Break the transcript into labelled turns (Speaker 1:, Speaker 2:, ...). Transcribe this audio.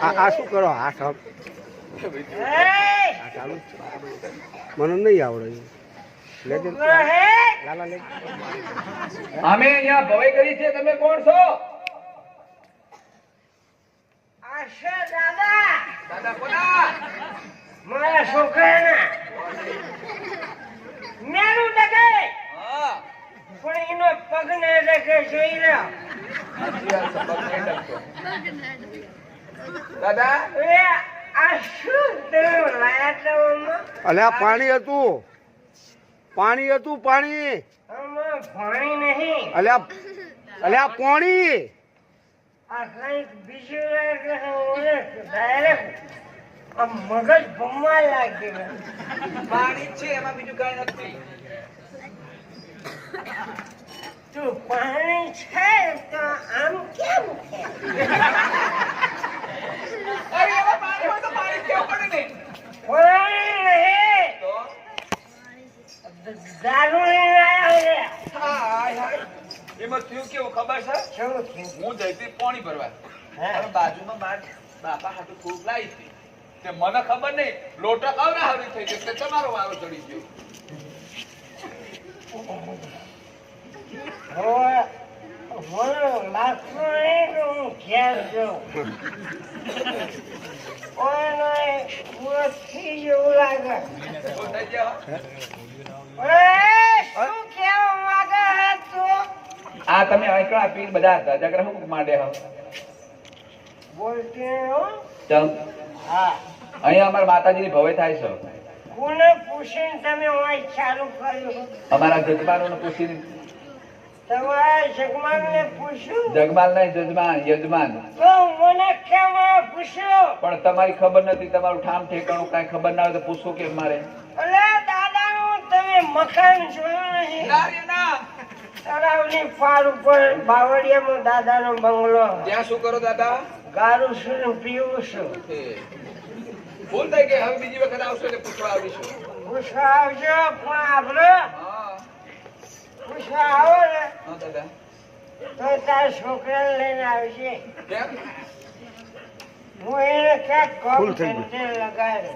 Speaker 1: આ શું કરો? આ ચાલુ મને નહીં આવડે.
Speaker 2: અમે અહીંયા ભવાઈ કરી છે. તમે કોણ છો?
Speaker 3: દાદા
Speaker 2: દાદા કોના?
Speaker 3: મારા છોકરાના મેરું ડગે
Speaker 2: હા,
Speaker 3: પણ એનો પગ ને ડગે જોઈ લો.
Speaker 2: દાદા
Speaker 3: એ આ શું તમે લાયા છો આમાં?
Speaker 1: અલ્યા પાણી હતું, પાણી હતું, પાણી.
Speaker 3: આમાં પાણી નહીં.
Speaker 1: અલ્યા પાણી.
Speaker 3: આ કંઈક બીજું લાગે છે. ઓલે ડાયરેક્ટ આ મગજ ભમવા લાગ્યું.
Speaker 2: પાણી છે, એમાં બીજું કઈ નથી.
Speaker 3: તું પાણી છે તો આમ કેમ છે?
Speaker 2: અરે એમાં પાણી હોય તો પાણી કેવું પડે ને?
Speaker 3: પાણી નહીં.
Speaker 2: તો
Speaker 3: દારૂ લઈને આવ્યા છે.
Speaker 2: હાય હાય, એમાં થયું કેવું ખબર છે?
Speaker 3: શું થયું?
Speaker 2: હું જઈતી પાણી ભરવા,
Speaker 3: હા.
Speaker 2: અને બાજુમાં માર બાપા હાટુ ફૂટ લાવી હતી. તે મને ખબર નહીં, લોટો અવરાહરી થઈ ગયો, તે તમારો વારો ચડી ગયો.
Speaker 3: હવે મને લાગતું નહીં કે હું ઘેર જાઉં. ઓયનો પૂરો થઈ જેવું લાગે.
Speaker 2: તો થઈ ગયા.
Speaker 3: શું કેવું માંગે છે તું?
Speaker 2: આ તમે આંકડા પીર બધા હતા જગરા હું માંડે હો.
Speaker 3: બોલતી નહીં હો?
Speaker 2: ચાલ,
Speaker 3: હા.
Speaker 2: અહીંયા અમારા માતાજીની ભવાઈ થાય છે.
Speaker 3: કોને પૂછીને તમે વાંચ ચાલુ કર્યું?
Speaker 2: અમારા જજમાનોને પૂછીને.
Speaker 3: તમારા જગમાનને પૂછ્યું?
Speaker 2: જગમાલ નહીં, જજમાન, યજમાન.
Speaker 3: તો મને કેમ પૂછ્યું?
Speaker 2: પણ તમારી ખબર નથી, તમારું ઠામ ઠેકાણું કાંઈ ખબર ના હોય તો પૂછવું કેમ મારે?
Speaker 3: અલે દાદાનું તમે મકાન જોયું નહીં?
Speaker 2: ના.
Speaker 3: તળાવની પાર ઉપર બાવળિયામાં દાદાનો બંગલો.
Speaker 2: ત્યાં શું કરો દાદા?
Speaker 3: ગારું છું ને પીવું છું.
Speaker 2: ભૂલ થઈ ગઈ, હવે બીજી વખત આવશો એટલે પૂછવા આવીશું.
Speaker 3: પૂછવા આવજો પણ આપણે
Speaker 2: હા
Speaker 3: પૂછવા આવો ને
Speaker 2: હા દાદા.
Speaker 3: તો તારા છોકરાને લઈને આવજે.
Speaker 2: કેમ?
Speaker 3: હું એને ક્યાંક
Speaker 1: ફૂલ
Speaker 3: કોમ
Speaker 1: થઈ ગયું.
Speaker 3: લગાડે.